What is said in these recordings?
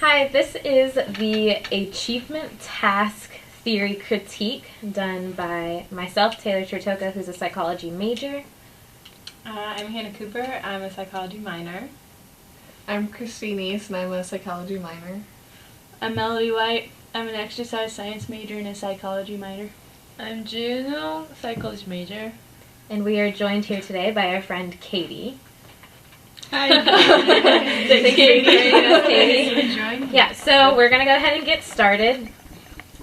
Hi, this is the Achievement Task Theory Critique done by myself, Taylor Tertoka, who's a psychology major. I'm Hannah Cooper. I'm a psychology minor. I'm Christine East, and I'm a psychology minor. I'm Melody White. I'm an exercise science major and a psychology minor. I'm Juno, psychology major. And we are joined here today by our friend Katie. Hi. Thank you for joining us, Katie. Join. Yeah, so we're going to go ahead and get started.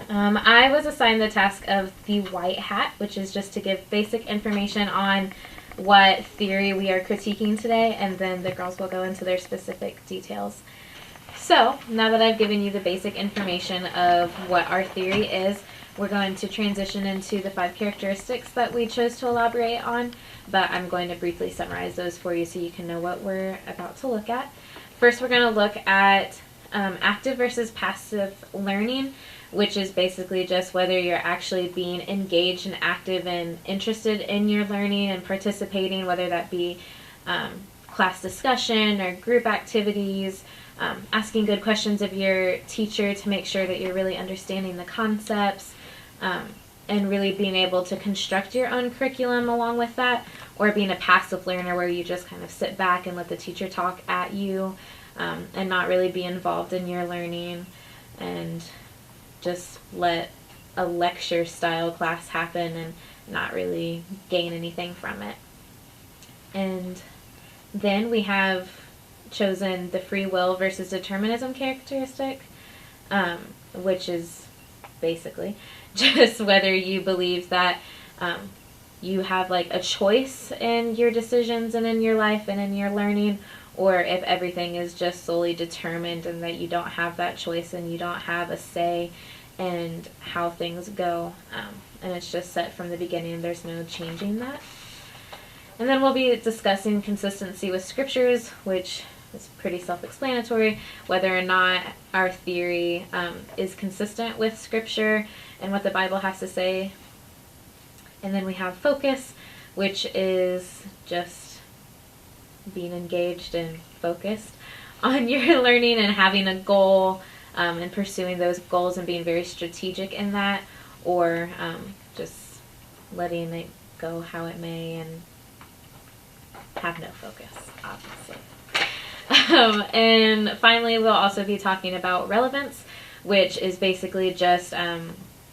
I was assigned the task of the white hat, which is just to give basic information on what theory we are critiquing today, and then the girls will go into their specific details. So, now that I've given you the basic information of what our theory is, we're going to transition into the 5 characteristics that we chose to elaborate on, but I'm going to briefly summarize those for you so you can know what we're about to look at. First, we're going to look at active versus passive learning, which is basically just whether you're actually being engaged and active and interested in your learning and participating, whether that be class discussion or group activities, asking good questions of your teacher to make sure that you're really understanding the concepts, and really being able to construct your own curriculum along with that, or being a passive learner where you just kind of sit back and let the teacher talk at you and not really be involved in your learning and just let a lecture style class happen and not really gain anything from it. And then we have chosen the free will versus determinism characteristic, which is basically just whether you believe that you have like a choice in your decisions and in your life and in your learning, or if everything is just solely determined and that you don't have that choice and you don't have a say in how things go, and it's just set from the beginning and there's no changing that. And then we'll be discussing consistency with scriptures, which is pretty self-explanatory, whether or not our theory is consistent with scripture and what the Bible has to say. And then we have focus, which is just being engaged and focused on your learning and having a goal and pursuing those goals and being very strategic in that, or just letting it go how it may and have no focus, obviously. And finally, we'll also be talking about relevance, which is basically just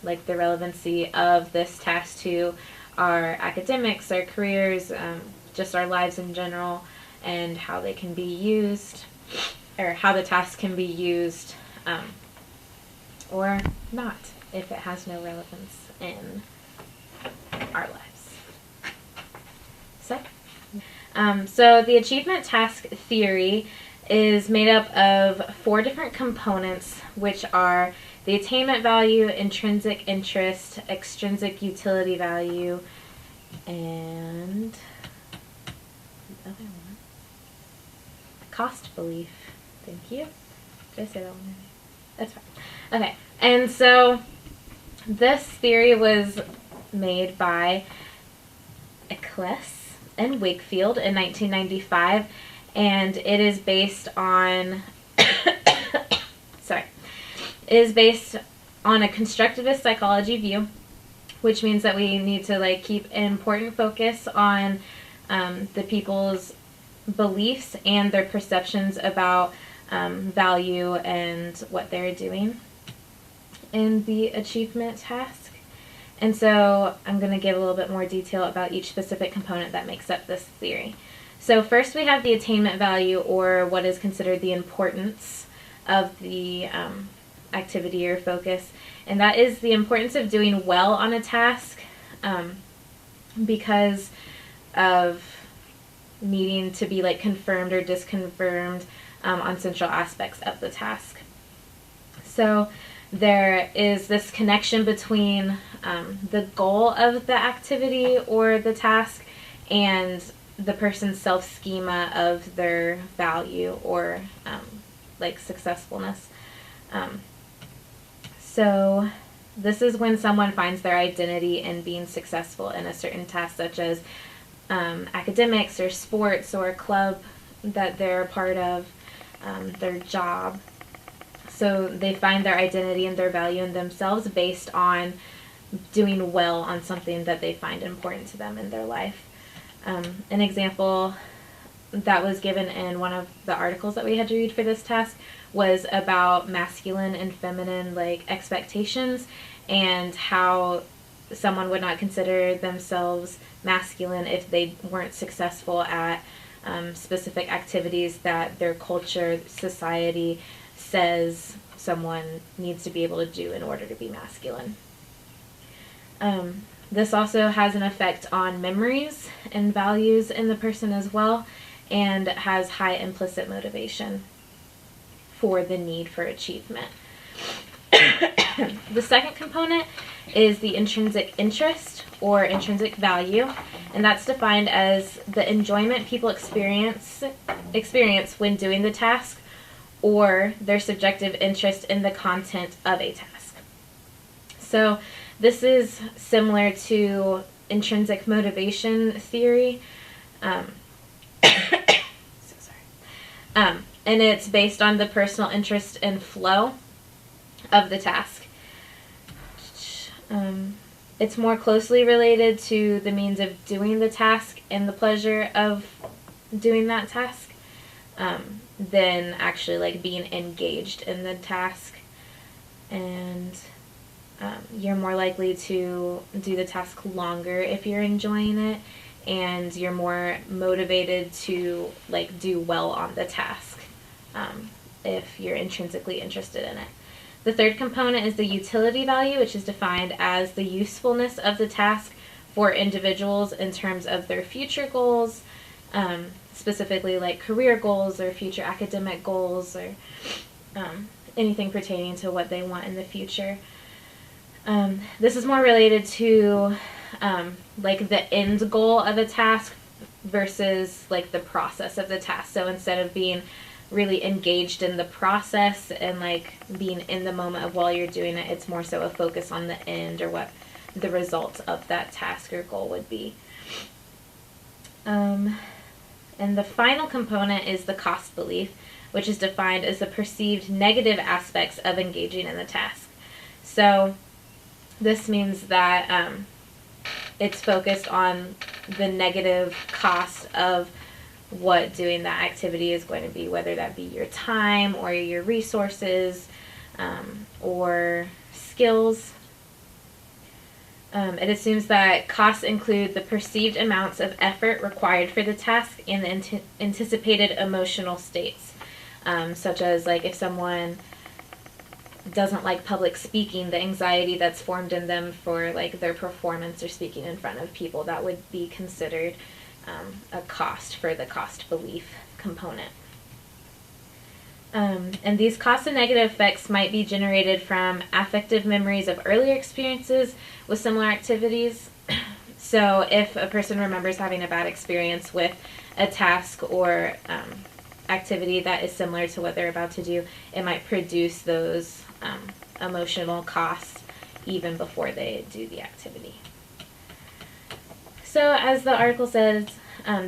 like the relevancy of this task to our academics, our careers, just our lives in general, and how they can be used, or how the task can be used or not if it has no relevance in our lives. So the achievement task theory is made up of 4 different components, which are the attainment value, intrinsic interest, extrinsic utility value, and the other one, cost belief. Thank you. Did I say that one? That's fine. Okay, and so this theory was made by Eccles and Wakefield in 1995, and it is based on it is based on a constructivist psychology view, which means that we need to like keep important focus on the people's beliefs and their perceptions about value and what they're doing in the achievement task. And so I'm going to give a little bit more detail about each specific component that makes up this theory. So first we have the attainment value, or what is considered the importance of the activity or focus. And that is the importance of doing well on a task because of needing to be like confirmed or disconfirmed on central aspects of the task. So there is this connection between the goal of the activity or the task and the person's self-schema of their value or like successfulness. So this is when someone finds their identity in being successful in a certain task, such as academics or sports or a club that they're a part of, their job. So they find their identity and their value in themselves based on doing well on something that they find important to them in their life. An example that was given in one of the articles that we had to read for this task was about masculine and feminine expectations, and how someone would not consider themselves masculine if they weren't successful at specific activities that their culture, society says someone needs to be able to do in order to be masculine. This also has an effect on memories and values in the person as well, and has high implicit motivation for the need for achievement. The second component is the intrinsic interest or intrinsic value, and that's defined as the enjoyment people experience when doing the task, or their subjective interest in the content of a task. So this is similar to intrinsic motivation theory. And it's based on the personal interest and flow of the task. It's more closely related to the means of doing the task and the pleasure of doing that task than actually being engaged in the task. And you're more likely to do the task longer if you're enjoying it, and you're more motivated to do well on the task if you're intrinsically interested in it. The third component is the utility value, which is defined as the usefulness of the task for individuals in terms of their future goals, specifically career goals or future academic goals, or anything pertaining to what they want in the future. This is more related to the end goal of a task versus the process of the task. So instead of being really engaged in the process and being in the moment of while you're doing it, it's more so a focus on the end, or what the result of that task or goal would be. And the final component is the cost belief, which is defined as the perceived negative aspects of engaging in the task. So this means that it's focused on the negative cost of what doing that activity is going to be, whether that be your time or your resources or skills. It assumes that costs include the perceived amounts of effort required for the task and the anticipated emotional states, such as if someone doesn't like public speaking, the anxiety that's formed in them for their performance or speaking in front of people, that would be considered a cost for the cost belief component. And these cost and negative effects might be generated from affective memories of earlier experiences with similar activities. So if a person remembers having a bad experience with a task or activity that is similar to what they're about to do, it might produce those emotional costs even before they do the activity. So as the article says,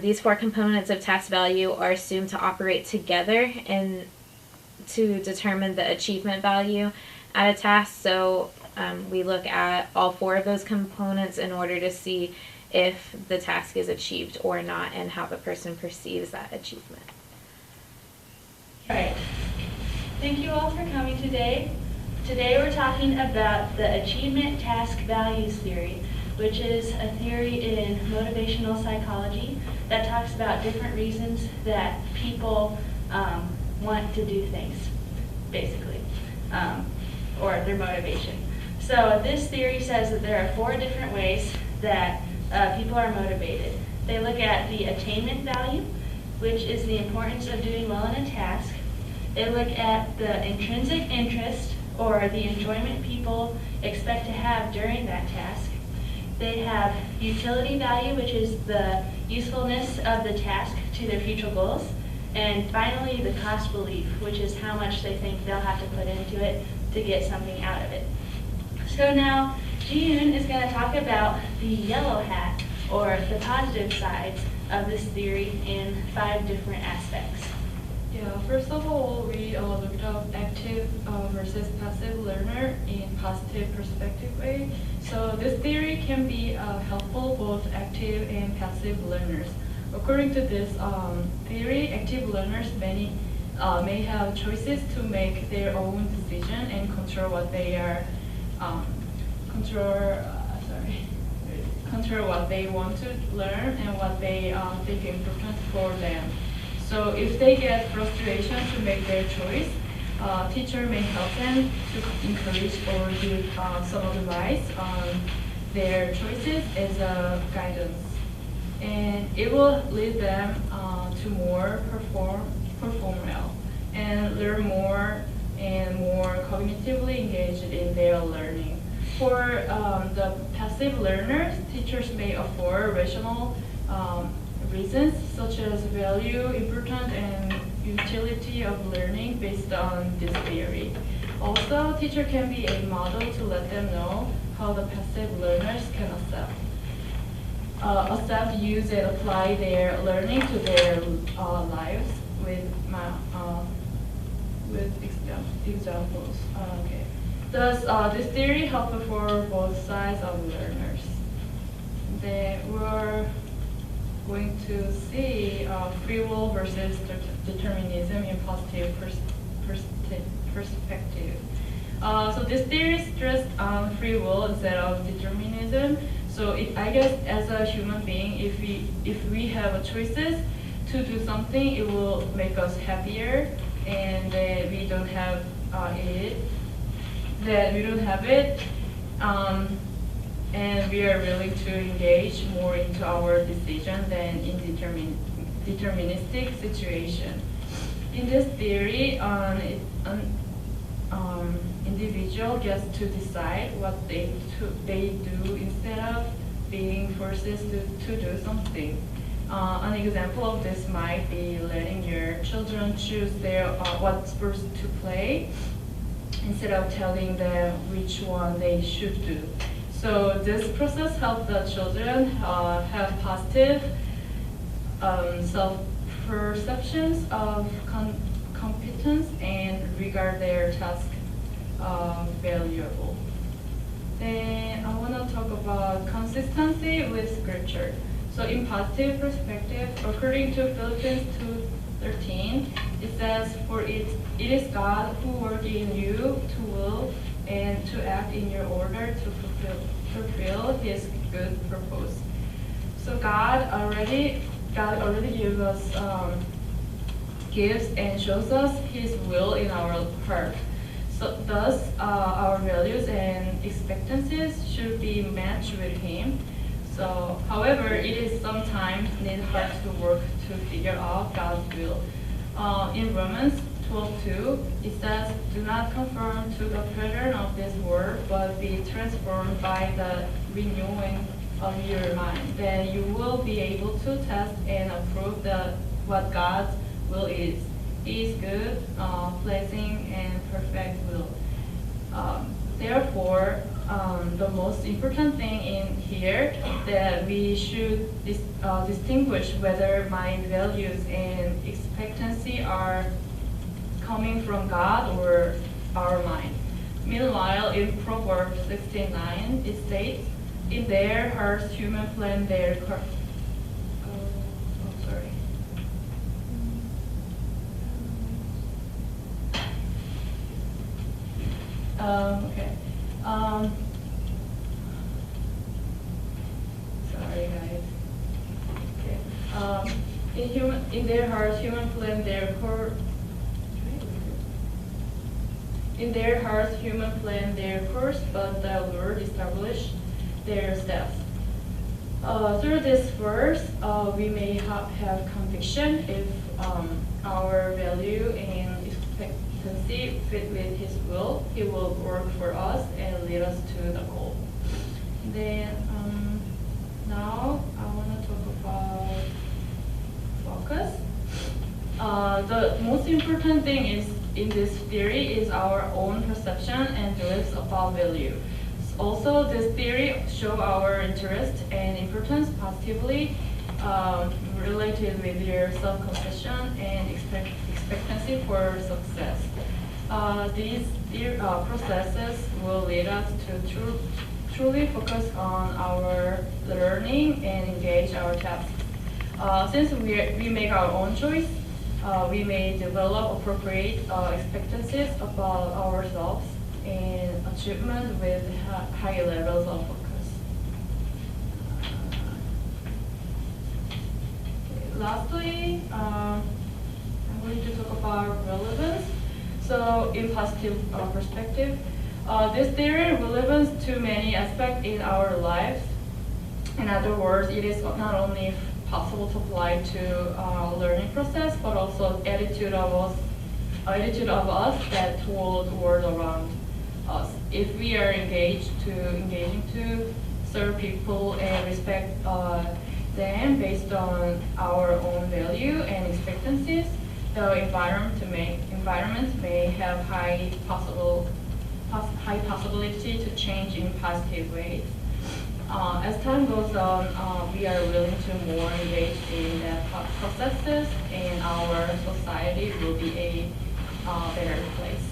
these four components of task value are assumed to operate together and to determine the achievement value at a task. So we look at all four of those components in order to see if the task is achieved or not, and how the person perceives that achievement. All right. Thank you all for coming today. Today we're talking about the achievement task values theory, which is a theory in motivational psychology that talks about different reasons that people want to do things, basically, or their motivation. So this theory says that there are four different ways that people are motivated. They look at the attainment value, which is the importance of doing well in a task. They look at the intrinsic interest, or the enjoyment people expect to have during that task. They have utility value, which is the usefulness of the task to their future goals. And finally, the cost belief, which is how much they think they'll have to put into it to get something out of it. So now, Jiyun is going to talk about the yellow hat, or the positive sides of this theory in 5 different aspects. Yeah, first of all, we looked up active versus passive learner in positive perspective way. So this theory can be helpful both active and passive learners. According to this theory, active learners may have choices to make their own decision and control what they are control what they want to learn and what they think important for them. So if they get frustration to make their choice, teacher may help them to encourage or give some advice on their choices as a guidance. And it will lead them to more perform well and learn more and more cognitively engaged in their learning. For the passive learners, teachers may offer rational reasons such as value, importance, and utility of learning based on this theory. Also, teacher can be a model to let them know how the passive learners can accept, use, and apply their learning to their lives with examples. Okay. Thus, this theory helpful for both sides of learners. Then we're going to see free will versus determinism in positive perspective. So this theory stressed on free will instead of determinism. So I guess as a human being, if we have choices to do something, it will make us happier, and we don't have it. That we don't have it, and we are willing to engage more into our decision than in deterministic situation. In this theory, individual gets to decide what they do instead of being forced to do something. An example of this might be letting your children choose what sports to play instead of telling them which one they should do. So this process helps the children have positive self-perceptions of competence and regard their task valuable. Then I want to talk about consistency with scripture. So in positive perspective, according to Philippians 2:13, it says, "For it is God who works in you to will and to act in your order to fulfill His good purpose." So God already gives us gives and shows us His will in our heart. So thus, our values and expectancies should be matched with Him. So, however, it is sometimes need hard to work to figure out God's will. In Romans 12:2, it says, "Do not conform to the pattern of this world, but be transformed by the renewing of your mind. Then you will be able to test and approve what God's will is. He is good, pleasing, and perfect will." Therefore, the most important thing in here that we should distinguish whether my values and expectancy are coming from God or our mind. Meanwhile, in Proverbs 16:9, it states, "In their hearts human plan their okay. Sorry, guys. Okay. In their hearts, human plan their In their hearts, human plan their course, but the Lord established their steps. Through this verse, we may have conviction if our value and expectancy fit with His will. He will work for us and lead us to the goal. Then now I want to talk about focus. The most important thing in this theory is our own perception and beliefs about value. Also, this theory shows our interest and importance positively related with your self-conception and expectancy for success. These processes will lead us to truly focus on our learning and engage our tasks. Since we make our own choice, we may develop appropriate expectancies about ourselves and achievement with high levels of focus. Lastly, I'm going to talk about relevance. So in positive perspective, this theory relevance to many aspects in our lives. In other words, it is not only possible to apply to our learning process, but also attitude of us that toward the world around us. If we are engaging to serve people and respect them based on our own value and expectancies, the environment may have high possibility to change in positive ways. As time goes on, we are willing to more engage in the processes, and our society will be a better place.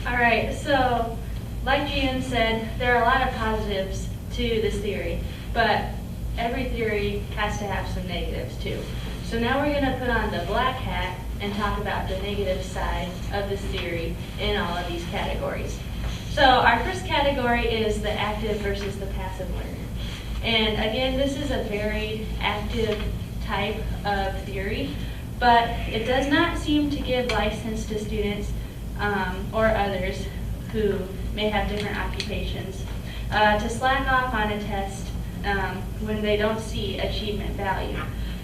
All right, so like Gian said, there are a lot of positives to this theory, but every theory has to have some negatives too. So now we're going to put on the black hat and talk about the negative side of this theory in all of these categories. So our first category is the active versus the passive learner. And again, this is a very active type of theory, but it does not seem to give license to students or others who may have different occupations to slack off on a test when they don't see achievement value.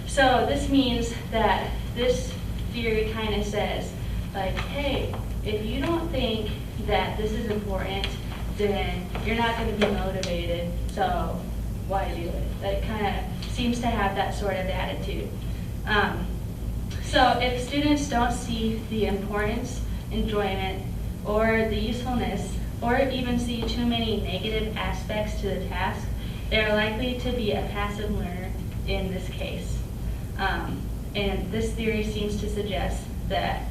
So this means that this theory kind of says, like, hey, if you don't think that this is important, then you're not going to be motivated, so why do it? That kind of seems to have that sort of attitude. So if students don't see the importance, enjoyment, or the usefulness, or even see too many negative aspects to the task, they're likely to be a passive learner in this case. And this theory seems to suggest that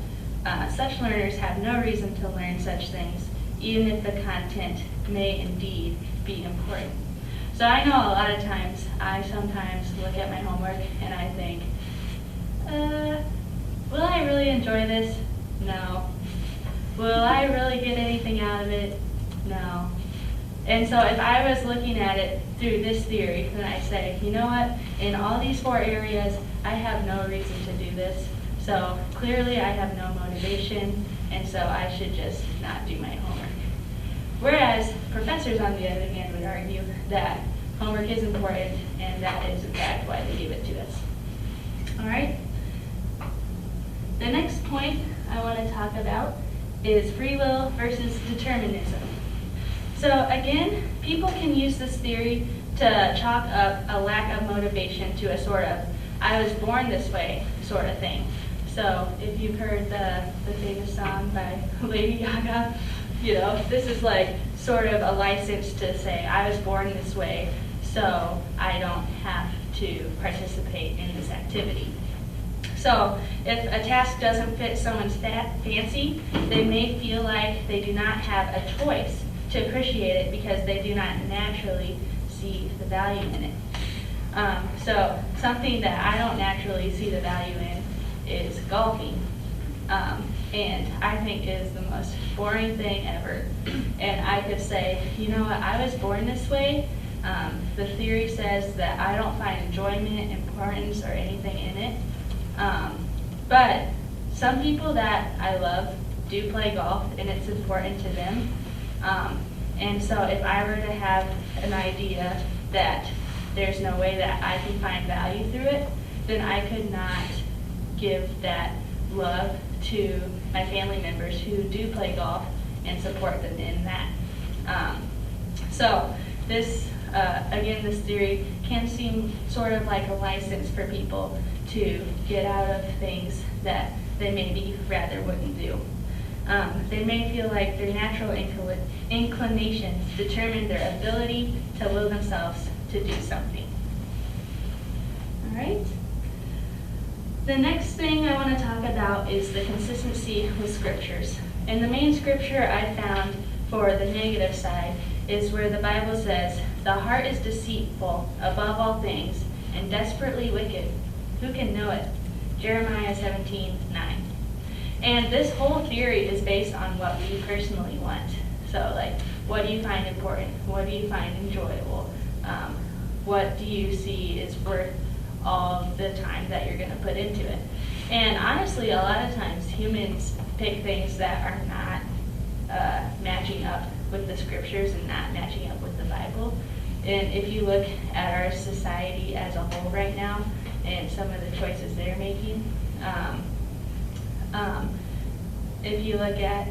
such learners have no reason to learn such things, even if the content may indeed be important. So I know a lot of times, I sometimes look at my homework and I think, will I really enjoy this? No. Will I really get anything out of it? No. And so if I was looking at it through this theory, then I say, you know what, in all these 4 areas, I have no reason to do this. So clearly I have no motivation, and so I should just not do my homework. Whereas professors, on the other hand, would argue that homework is important, and that is in fact why they give it to us. All right? The next point I want to talk about is free will versus determinism. So again, people can use this theory to chalk up a lack of motivation to a sort of, I was born this way sort of thing. So if you've heard the famous song by Lady Gaga, you know, this is like sort of a license to say, I was born this way, so I don't have to participate in this activity. So if a task doesn't fit someone's fancy, they may feel like they do not have a choice to appreciate it because they do not naturally see the value in it. So something that I don't naturally see the value in is golfing. And I think it is the most boring thing ever. And I could say, you know what, I was born this way. The theory says that I don't find enjoyment, importance, or anything in it. But some people that I love do play golf, and it's important to them. And so if I were to have an idea that there's no way that I can find value through it, then I could not give that love to my family members who do play golf and support them in that. So this, again, this theory can seem sort of like a license for people to get out of things that they maybe rather wouldn't do. They may feel like their natural inclinations determine their ability to will themselves to do something. All right? The next thing I want to talk about is the consistency with scriptures. And the main scripture I found for the negative side is where the Bible says, "The heart is deceitful above all things and desperately wicked. Who can know it?" Jeremiah 17:9. And this whole theory is based on what we personally want. So like, what do you find important? What do you find enjoyable? What do you see is worth all the time that you're going to put into it? And honestly, a lot of times humans pick things that are not matching up with the scriptures and not matching up with the Bible. And if you look at our society as a whole right now and some of the choices they're making, if you look at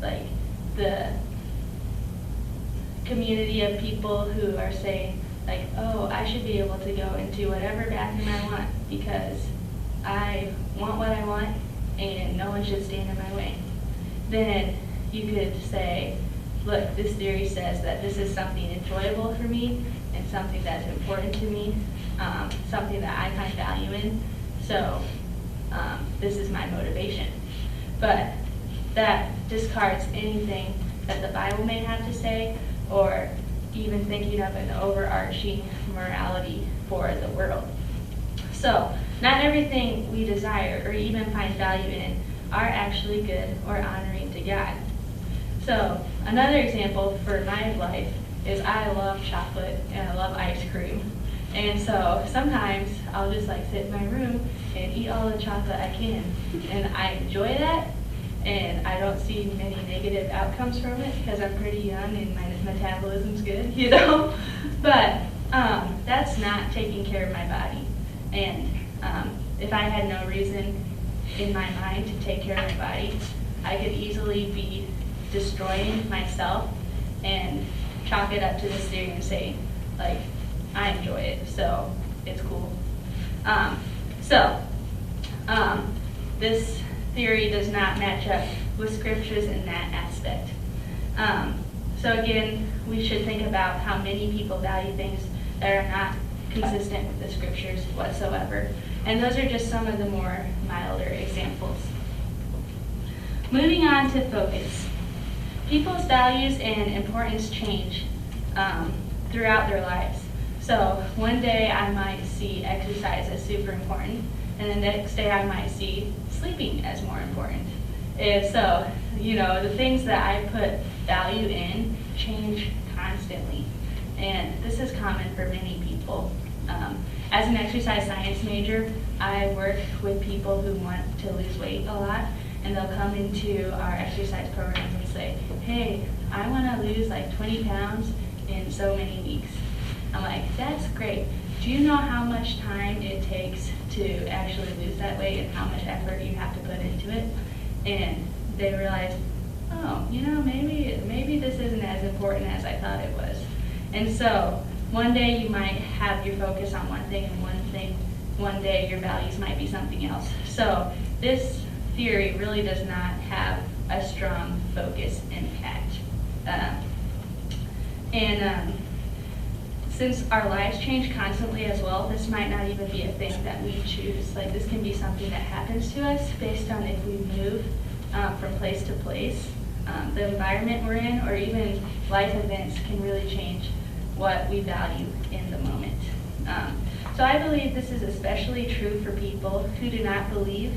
like the community of people who are saying like, oh, I should be able to go into whatever bathroom I want because I want what I want and no one should stand in my way, then you could say, look, this theory says that this is something enjoyable for me and something that's important to me, something that I find value in, so this is my motivation. But that discards anything that the Bible may have to say, or even thinking of an overarching morality for the world. So, not everything we desire or even find value in are actually good or honoring to God. So, another example for my life is I love chocolate and I love ice cream. And so sometimes I'll just like sit in my room and eat all the chocolate I can. And I enjoy that, and I don't see many negative outcomes from it because I'm pretty young and my metabolism's good, you know? But that's not taking care of my body. And if I had no reason in my mind to take care of my body, I could easily be destroying myself and chalk it up to this theory and say, like, I enjoy it, so it's cool. This theory does not match up with scriptures in that aspect. So again, we should think about how many people value things that are not consistent with the scriptures whatsoever. And those are just some of the more milder examples. Moving on to focus. People's values and importance change throughout their lives. So one day I might see exercise as super important, and the next day I might see sleeping as more important. And so, you know, the things that I put value in change constantly. And this is common for many people. As an exercise science major, I work with people who want to lose weight a lot, and they'll come into our exercise programs and say, hey, I want to lose like 20 pounds in so many weeks. I'm like, that's great. Do you know how much time it takes to actually lose that weight and how much effort you have to put into it? And they realize, oh, you know, maybe this isn't as important as I thought it was. And so one day you might have your focus on one thing, and one day your values might be something else. So this theory really does not have a strong focus impact. Since our lives change constantly as well, this might not even be a thing that we choose. Like, this can be something that happens to us based on if we move from place to place. The environment we're in, or even life events, can really change what we value in the moment. So I believe this is especially true for people who do not believe,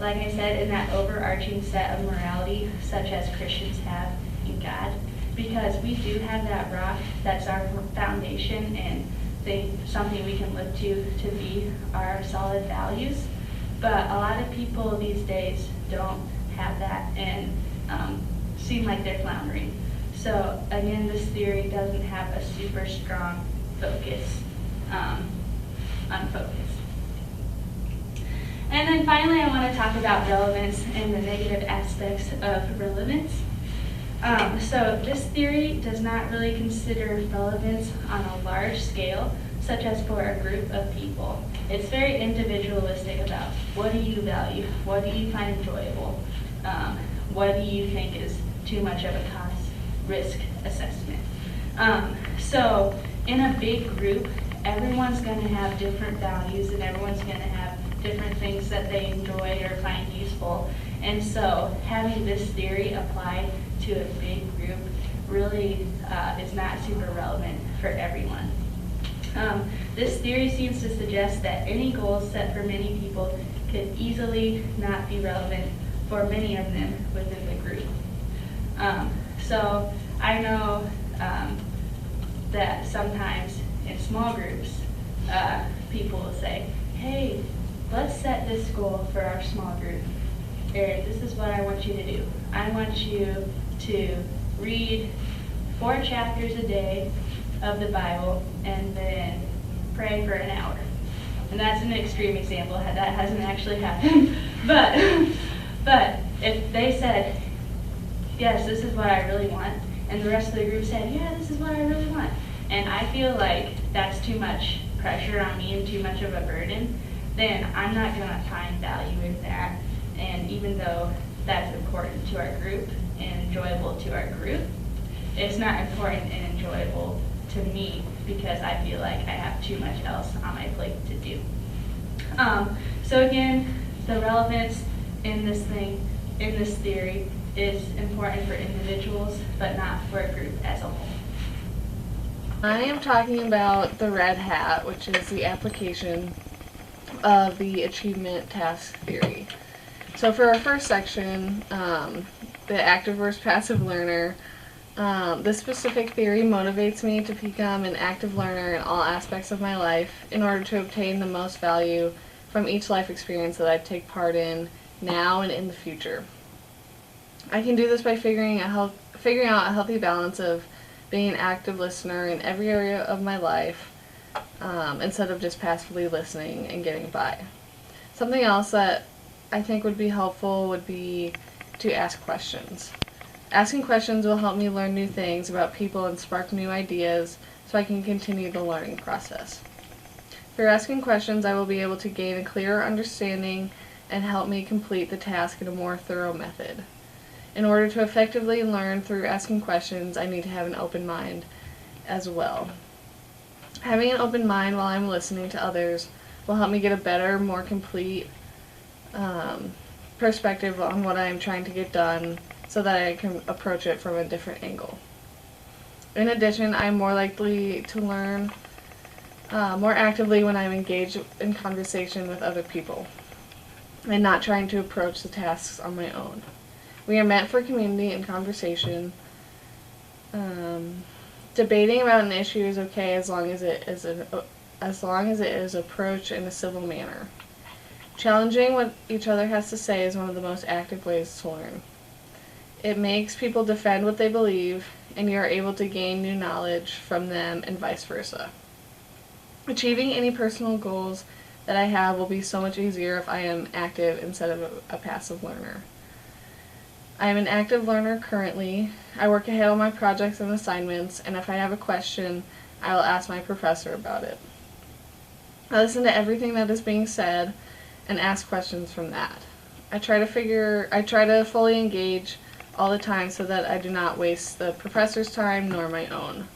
like I said, in that overarching set of morality such as Christians have in God. Because we do have that rock that's our foundation and something we can look to be our solid values. But a lot of people these days don't have that and seem like they're floundering. So again, this theory doesn't have a super strong focus on focus. And then finally, I want to talk about relevance and the negative aspects of relevance. So this theory does not really consider relevance on a large scale, such as for a group of people. It's very individualistic about what do you value, what do you find enjoyable, what do you think is too much of a cost-risk assessment. So in a big group, everyone's going to have different values and everyone's going to have different things that they enjoy or find useful. And so having this theory apply to a big group really is not super relevant for everyone. This theory seems to suggest that any goals set for many people could easily not be relevant for many of them within the group. So I know that sometimes in small groups, people will say, hey, let's set this goal for our small group. Or this is what I want you to do. I want you to read 4 chapters a day of the Bible and then pray for an hour. And that's an extreme example. That hasn't actually happened. But if they said, yes, this is what I really want, and the rest of the group said, yeah, this is what I really want, and I feel like that's too much pressure on me and too much of a burden, then I'm not going to find value in that. And even though that's important to our group and enjoyable to our group, it's not important and enjoyable to me because I feel like I have too much else on my plate to do. So again, the relevance in this theory is important for individuals, but not for a group as a whole. I am talking about the red hat, which is the application of the achievement task theory. So for our first section, the active versus passive learner, this specific theory motivates me to become an active learner in all aspects of my life in order to obtain the most value from each life experience that I take part in now and in the future. I can do this by figuring out a healthy balance of being an active listener in every area of my life instead of just passively listening and getting by. Something else that I think would be helpful would be to ask questions. Asking questions will help me learn new things about people and spark new ideas so I can continue the learning process. Through asking questions, I will be able to gain a clearer understanding and help me complete the task in a more thorough method. In order to effectively learn through asking questions, I need to have an open mind as well. Having an open mind while I'm listening to others will help me get a better, more complete perspective on what I am trying to get done so that I can approach it from a different angle. In addition, I'm more likely to learn more actively when I'm engaged in conversation with other people and not trying to approach the tasks on my own. We are meant for community and conversation. Debating about an issue is okay as long as it is approached in a civil manner. Challenging what each other has to say is one of the most active ways to learn. It makes people defend what they believe, and you are able to gain new knowledge from them and vice versa. Achieving any personal goals that I have will be so much easier if I am active instead of a passive learner. I am an active learner currently. I work ahead on my projects and assignments, and if I have a question, I will ask my professor about it. I listen to everything that is being said and ask questions from that. I try to fully engage all the time so that I do not waste the professor's time nor my own.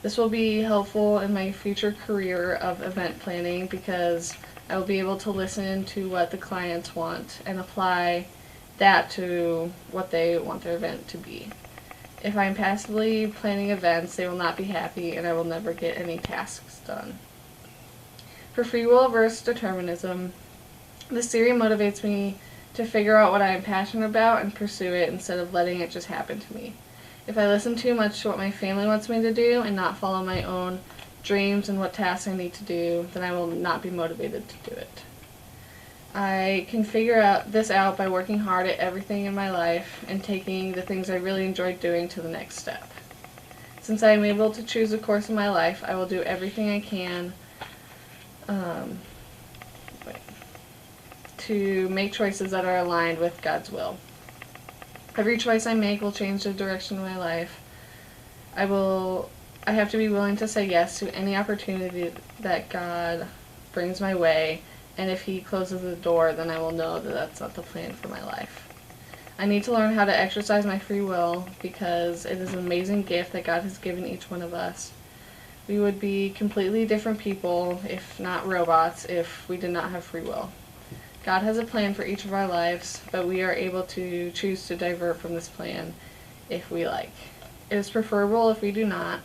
This will be helpful in my future career of event planning because I will be able to listen to what the clients want and apply that to what they want their event to be. If I'm passively planning events, they will not be happy and I will never get any tasks done. For free will versus determinism, this theory motivates me to figure out what I am passionate about and pursue it instead of letting it just happen to me. If I listen too much to what my family wants me to do and not follow my own dreams and what tasks I need to do, then I will not be motivated to do it. I can figure this out by working hard at everything in my life and taking the things I really enjoy doing to the next step. Since I am able to choose the course of my life, I will do everything I can to make choices that are aligned with God's will. Every choice I make will change the direction of my life. I have to be willing to say yes to any opportunity that God brings my way, and if He closes the door, then I will know that that's not the plan for my life. I need to learn how to exercise my free will because it is an amazing gift that God has given each one of us. We would be completely different people, if not robots, if we did not have free will. God has a plan for each of our lives, but we are able to choose to divert from this plan if we like. It is preferable if we do not,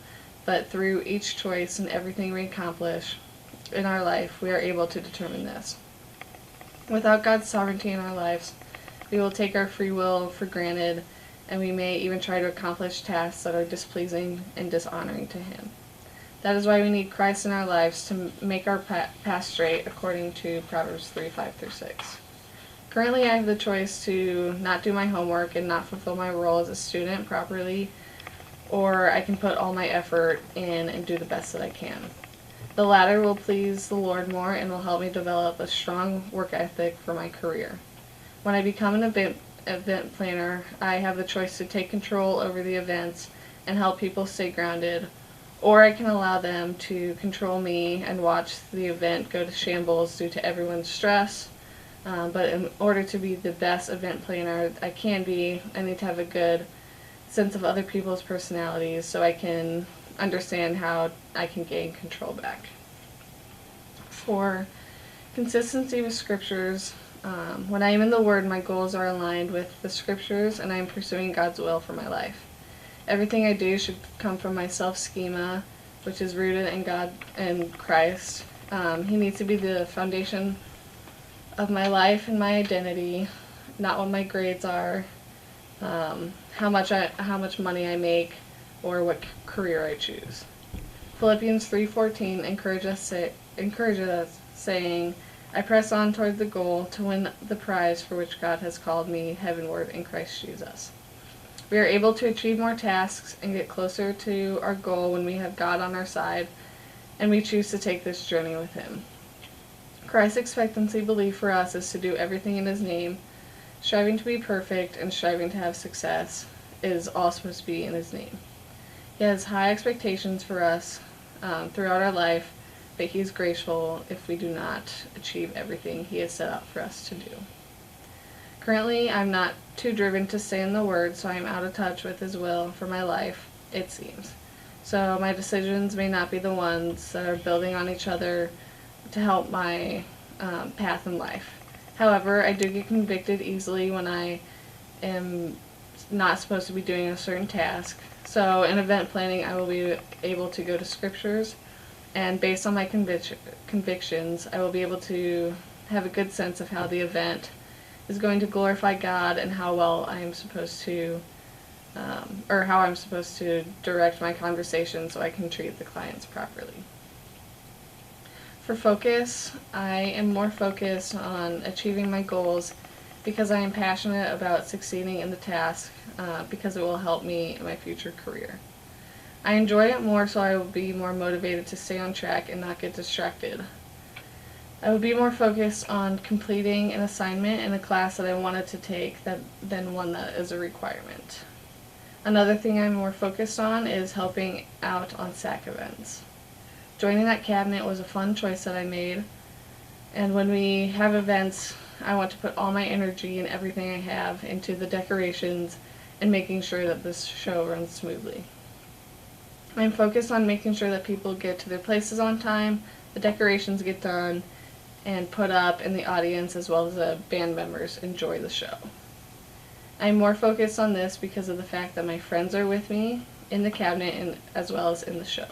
but through each choice and everything we accomplish in our life, we are able to determine this. Without God's sovereignty in our lives, we will take our free will for granted, and we may even try to accomplish tasks that are displeasing and dishonoring to Him. That is why we need Christ in our lives to make our path straight, according to Proverbs 3:5-6. Currently, I have the choice to not do my homework and not fulfill my role as a student properly, or I can put all my effort in and do the best that I can. The latter will please the Lord more and will help me develop a strong work ethic for my career. When I become an event planner, I have the choice to take control over the events and help people stay grounded, or I can allow them to control me and watch the event go to shambles due to everyone's stress. But in order to be the best event planner I can be, I need to have a good sense of other people's personalities so I can understand how I can gain control back. For consistency with scriptures, when I am in the Word, my goals are aligned with the scriptures and I am pursuing God's will for my life. Everything I do should come from my self-schema, which is rooted in God and Christ. He needs to be the foundation of my life and my identity, not what my grades are, how much money I make, or what career I choose. Philippians 3:14 encourages us, saying, "I press on toward the goal to win the prize for which God has called me heavenward in Christ Jesus." We are able to achieve more tasks and get closer to our goal when we have God on our side and we choose to take this journey with Him. Christ's expectancy belief for us is to do everything in His name. Striving to be perfect and striving to have success is all supposed to be in His name. He has high expectations for us throughout our life, but He is graceful if we do not achieve everything He has set out for us to do. Currently, I'm not too driven to stay in the Word, so I'm out of touch with His will for my life, it seems. So my decisions may not be the ones that are building on each other to help my path in life. However, I do get convicted easily when I am not supposed to be doing a certain task. So in event planning, I will be able to go to scriptures, and based on my convictions, I will be able to have a good sense of how the event is going to glorify God and how well I am supposed to, or how I'm supposed to direct my conversation so I can treat the clients properly. For focus, I am more focused on achieving my goals because I am passionate about succeeding in the task because it will help me in my future career. I enjoy it more, so I will be more motivated to stay on track and not get distracted. I will be more focused on completing an assignment in a class that I wanted to take than one that is a requirement. Another thing I'm more focused on is helping out on SAC events. Joining that cabinet was a fun choice that I made, and when we have events, I want to put all my energy and everything I have into the decorations and making sure that this show runs smoothly. I'm focused on making sure that people get to their places on time, the decorations get done and put up, and the audience as well as the band members enjoy the show. I'm more focused on this because of the fact that my friends are with me in the cabinet and as well as in the show.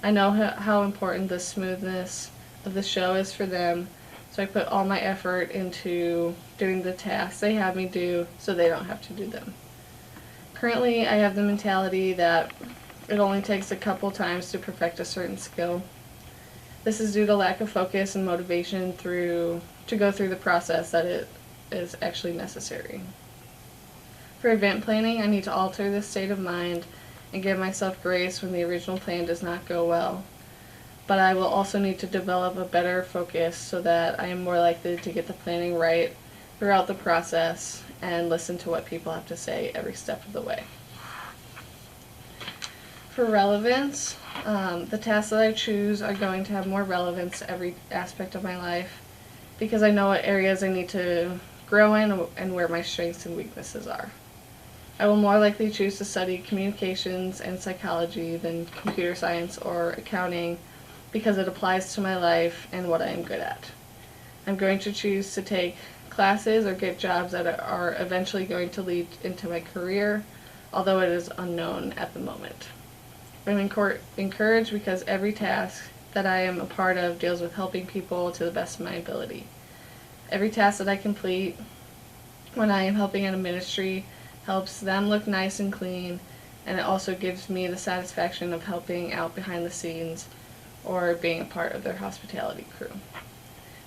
I know how important the smoothness of the show is for them, so I put all my effort into doing the tasks they have me do so they don't have to do them. Currently, I have the mentality that it only takes a couple times to perfect a certain skill. This is due to lack of focus and motivation to go through the process that it is actually necessary. For event planning, I need to alter this state of mind and give myself grace when the original plan does not go well. But I will also need to develop a better focus so that I am more likely to get the planning right throughout the process and listen to what people have to say every step of the way. For relevance, the tasks that I choose are going to have more relevance to every aspect of my life because I know what areas I need to grow in and where my strengths and weaknesses are. I will more likely choose to study communications and psychology than computer science or accounting because it applies to my life and what I am good at. I'm going to choose to take classes or get jobs that are eventually going to lead into my career, although it is unknown at the moment. I'm encouraged because every task that I am a part of deals with helping people to the best of my ability. Every task that I complete when I am helping in a ministry helps them look nice and clean, and it also gives me the satisfaction of helping out behind the scenes or being a part of their hospitality crew.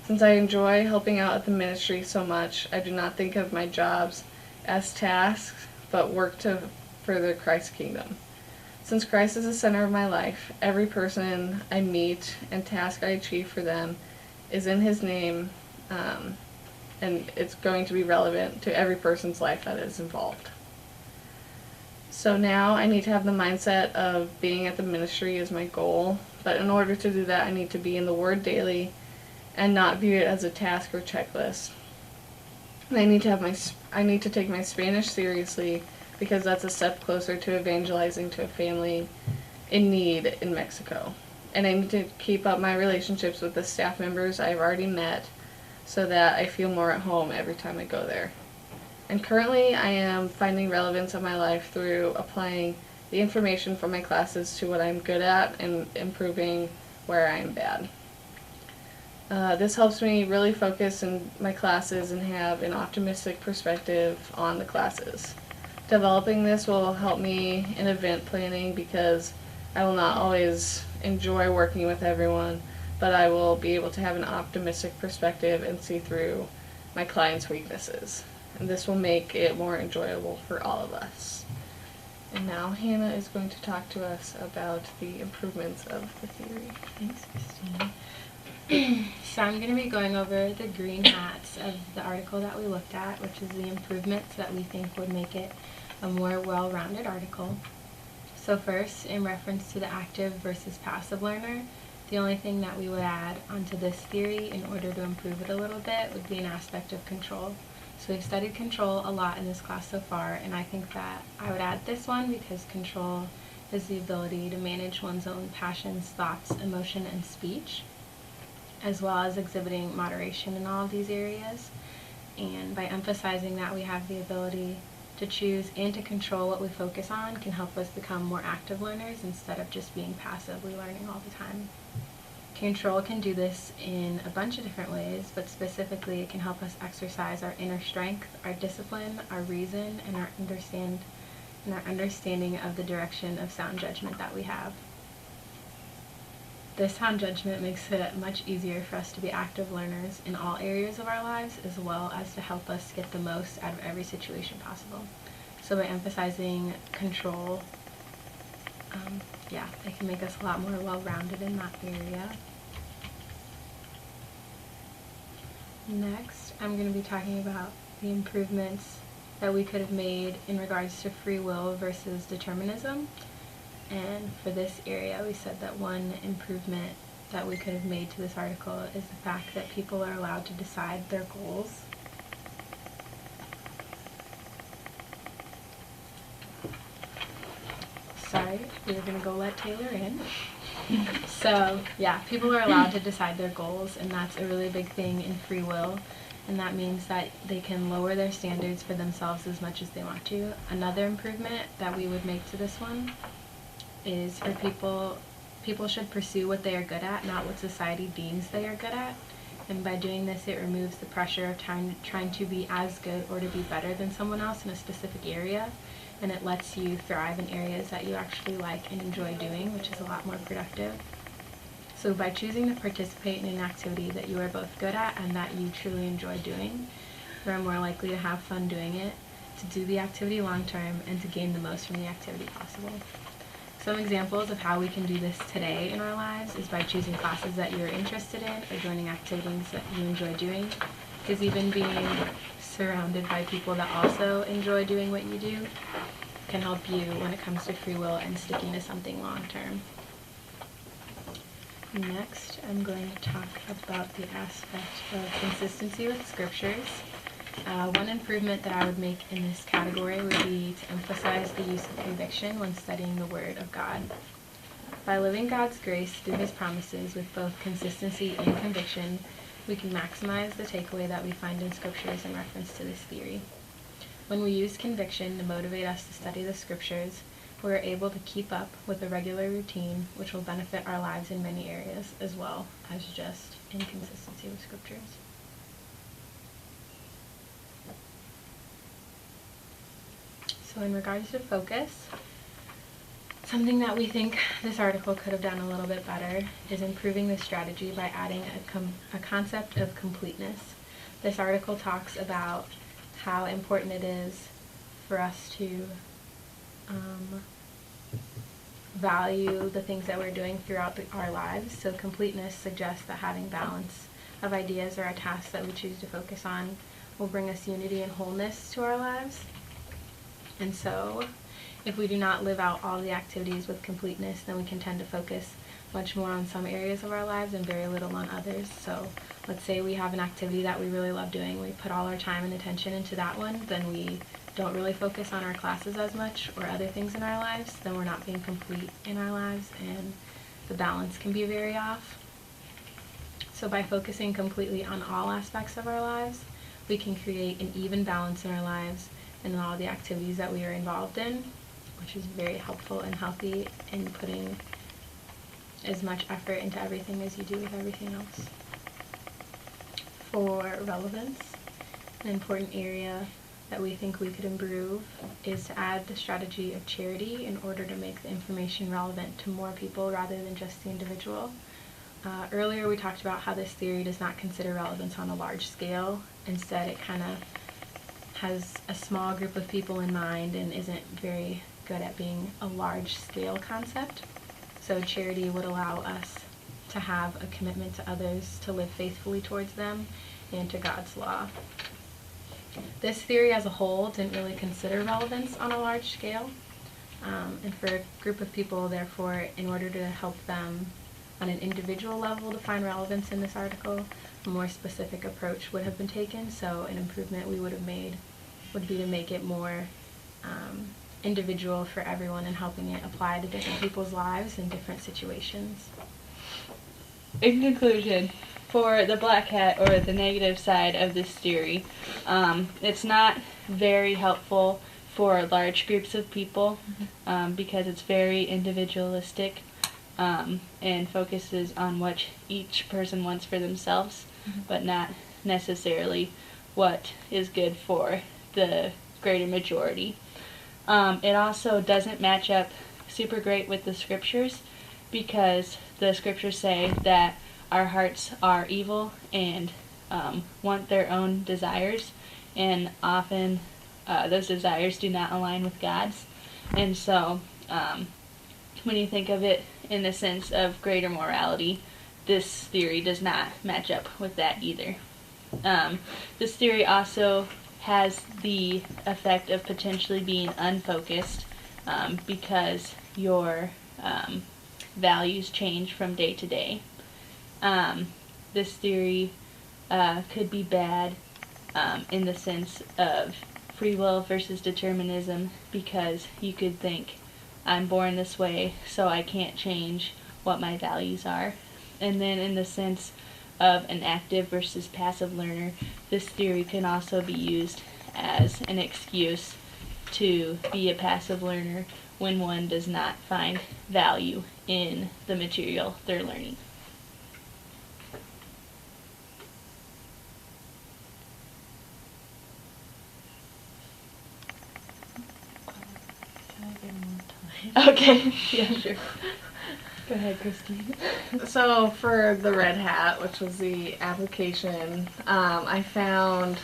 Since I enjoy helping out at the ministry so much, I do not think of my jobs as tasks, but work to further Christ's kingdom. Since Christ is the center of my life, every person I meet and task I achieve for them is in His name, and it's going to be relevant to every person's life that is involved. So now I need to have the mindset of being at the ministry is my goal, but in order to do that I need to be in the Word daily and not view it as a task or checklist. And I need to take my Spanish seriously because that's a step closer to evangelizing to a family in need in Mexico. And I need to keep up my relationships with the staff members I've already met so that I feel more at home every time I go there. And currently I am finding relevance of my life through applying the information from my classes to what I'm good at and improving where I am bad. This helps me really focus in my classes and have an optimistic perspective on the classes. Developing this will help me in event planning because I will not always enjoy working with everyone, but I will be able to have an optimistic perspective and see through my clients' weaknesses. And this will make it more enjoyable for all of us. And now Hannah is going to talk to us about the improvements of the theory. Thanks, Christine. So I'm going to be going over the green hats of the article that we looked at, which is the improvements that we think would make it a more well-rounded article. So first, in reference to the active versus passive learner, the only thing that we would add onto this theory in order to improve it a little bit would be an aspect of control. So we've studied control a lot in this class so far, and I think that I would add this one because control is the ability to manage one's own passions, thoughts, emotion, and speech, as well as exhibiting moderation in all of these areas. And by emphasizing that we have the ability to choose and to control what we focus on can help us become more active learners instead of just being passively learning all the time. Control can do this in a bunch of different ways, but specifically it can help us exercise our inner strength, our discipline, our reason, and our understanding of the direction of sound judgment that we have. This sound judgment makes it much easier for us to be active learners in all areas of our lives, as well as to help us get the most out of every situation possible. So by emphasizing control, it can make us a lot more well-rounded in that area. Next, I'm going to be talking about the improvements that we could have made in regards to free will versus determinism. And for this area, we said that one improvement that we could have made to this article is the fact that people are allowed to decide their goals. Sorry, we were going to go let Taylor in. So, yeah, people are allowed to decide their goals, and that's a really big thing in free will. And that means that they can lower their standards for themselves as much as they want to. Another improvement that we would make to this one is for people should pursue what they are good at, not what society deems they are good at. And by doing this, it removes the pressure of trying to be as good or to be better than someone else in a specific area. And it lets you thrive in areas that you actually like and enjoy doing, which is a lot more productive. So by choosing to participate in an activity that you are both good at and that you truly enjoy doing, you are more likely to have fun doing it, to do the activity long term, and to gain the most from the activity possible. Some examples of how we can do this today in our lives is by choosing classes that you're interested in or joining activities that you enjoy doing, because even being surrounded by people that also enjoy doing what you do can help you when it comes to free will and sticking to something long term. Next, I'm going to talk about the aspect of consistency with scriptures. One improvement that I would make in this category would be to emphasize the use of conviction when studying the Word of God. By living God's grace through His promises with both consistency and conviction, we can maximize the takeaway that we find in scriptures in reference to this theory. When we use conviction to motivate us to study the scriptures, we are able to keep up with a regular routine which will benefit our lives in many areas as well as just inconsistency with scriptures. So in regards to focus, something that we think this article could have done a little bit better is improving the strategy by adding a concept of completeness. This article talks about how important it is for us to value the things that we're doing throughout our lives. So completeness suggests that having balance of ideas or our tasks that we choose to focus on will bring us unity and wholeness to our lives. And so if we do not live out all the activities with completeness, then we can tend to focus much more on some areas of our lives and very little on others. So let's say we have an activity that we really love doing, we put all our time and attention into that one, then we don't really focus on our classes as much or other things in our lives, then we're not being complete in our lives and the balance can be very off. So by focusing completely on all aspects of our lives, we can create an even balance in our lives and in all the activities that we are involved in, which is very helpful and healthy in putting as much effort into everything as you do with everything else. For relevance, an important area that we think we could improve is to add the strategy of charity in order to make the information relevant to more people rather than just the individual. Earlier we talked about how this theory does not consider relevance on a large scale. Instead, it kind of has a small group of people in mind and isn't very good at being a large scale concept. So charity would allow us to have a commitment to others, to live faithfully towards them, and to God's law. This theory as a whole didn't really consider relevance on a large scale. And for a group of people, therefore, in order to help them on an individual level to find relevance in this article, a more specific approach would have been taken. So an improvement we would have made would be to make it more individual for everyone and helping it apply to different people's lives in different situations. In conclusion, for the black hat or the negative side of this theory, it's not very helpful for large groups of people because it's very individualistic and focuses on what each person wants for themselves, but not necessarily what is good for the greater majority. It also doesn't match up super great with the scriptures because the scriptures say that our hearts are evil and want their own desires, and often those desires do not align with God's. And so when you think of it in the sense of greater morality, this theory does not match up with that either. This theory also has the effect of potentially being unfocused because your values change from day to day. This theory could be bad in the sense of free will versus determinism because you could think, I'm born this way, so I can't change what my values are. And then in the sense of an active versus passive learner, this theory can also be used as an excuse to be a passive learner when one does not find value in the material they're learning. Can I get more time? Okay, yeah, sure. Go ahead, Christine. So for the red hat, which was the application, I found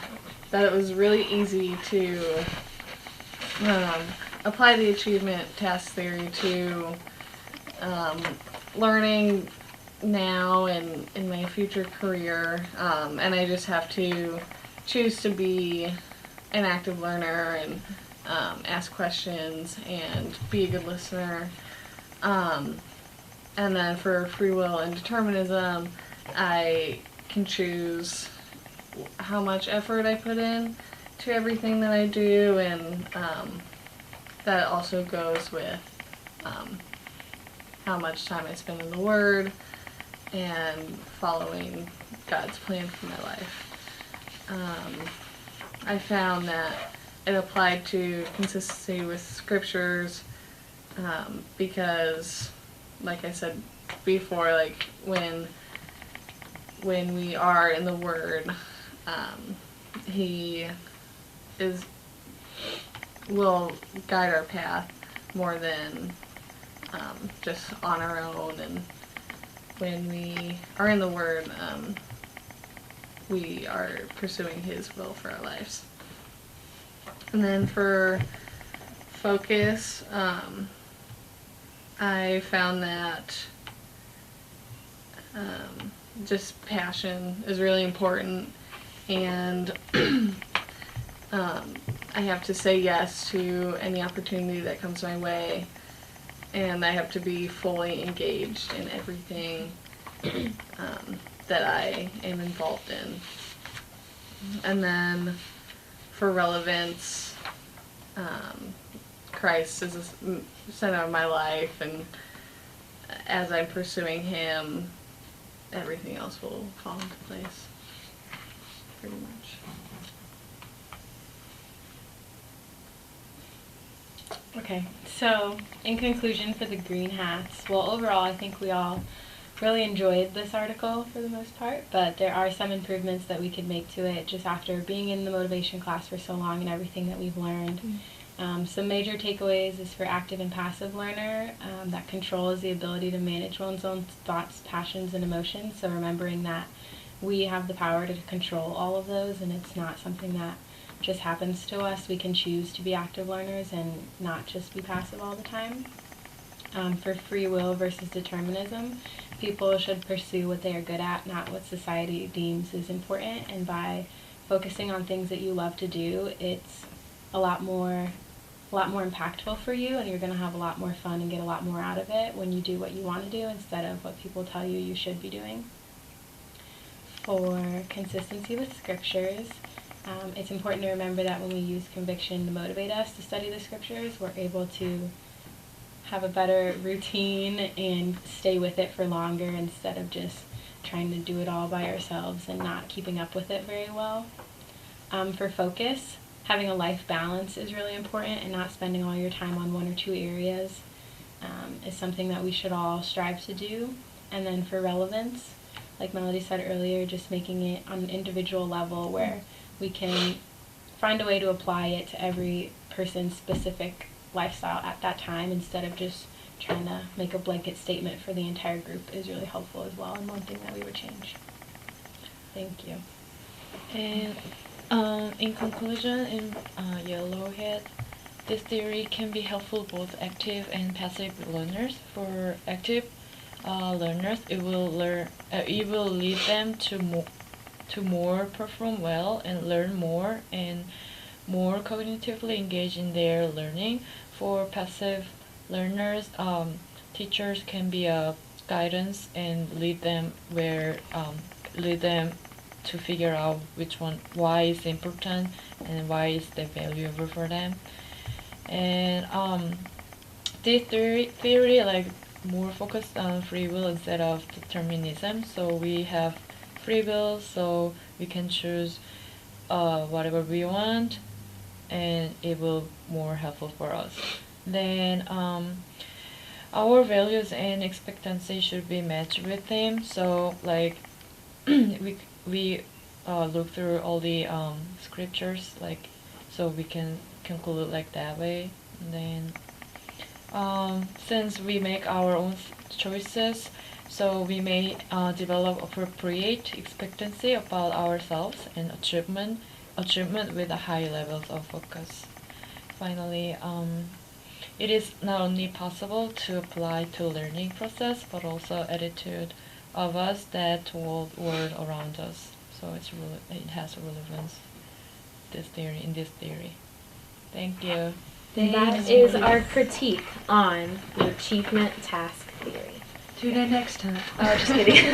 that it was really easy to apply the achievement task theory to learning now and in my future career, and I just have to choose to be an active learner and ask questions and be a good listener. And then for free will and determinism, I can choose how much effort I put in to everything that I do, and that also goes with how much time I spend in the Word and following God's plan for my life. I found that it applied to consistency with scriptures because, like I said before, like when we are in the Word, He will guide our path more than just on our own. And when we are in the Word, we are pursuing His will for our lives. And then for focus, I found that just passion is really important, and I have to say yes to any opportunity that comes my way, and I have to be fully engaged in everything that I am involved in. And then for relevance, Christ is the center of my life, and as I'm pursuing Him, everything else will fall into place, pretty much. Okay, so in conclusion for the green hats, well, overall I think we all really enjoyed this article for the most part, but there are some improvements that we could make to it just after being in the motivation class for so long and everything that we've learned. Some major takeaways is for active and passive learner, that control is the ability to manage one's own thoughts, passions, and emotions, so remembering that we have the power to control all of those, and it's not something that just happens to us. We can choose to be active learners and not just be passive all the time. For free will versus determinism, people should pursue what they are good at, not what society deems is important, and by focusing on things that you love to do, it's a lot more impactful for you, and you're going to have a lot more fun and get a lot more out of it when you do what you want to do instead of what people tell you you should be doing. For consistency with scriptures, it's important to remember that when we use conviction to motivate us to study the scriptures, we're able to have a better routine and stay with it for longer instead of just trying to do it all by ourselves and not keeping up with it very well. For focus, having a life balance is really important, and not spending all your time on one or two areas is something that we should all strive to do. And then for relevance, like Melody said earlier, just making it on an individual level where we can find a way to apply it to every person's specific lifestyle at that time instead of just trying to make a blanket statement for the entire group is really helpful as well, and one thing that we would change. Thank you. And in conclusion, in Yellowhead, this theory can be helpful both active and passive learners. For active learners, it will lead them to more perform well and learn more and more cognitively engage in their learning. For passive learners, teachers can be a guidance and lead them to figure out why it's important and why is that valuable for them. And this theory like more focused on free will instead of determinism. So we have free will, so we can choose whatever we want, and it will more helpful for us. Then our values and expectancy should be matched with them. So like we look through all the scriptures, like, so we can conclude like that way. And then since we make our own choices, so we may develop appropriate expectancy about ourselves and achievement with a high levels of focus. Finally, it is not only possible to apply to learning process, but also attitude of us that toward world around us. So it has relevance in this theory. Thank you. That is our critique on the achievement task theory. Tune in next time. Oh, just kidding.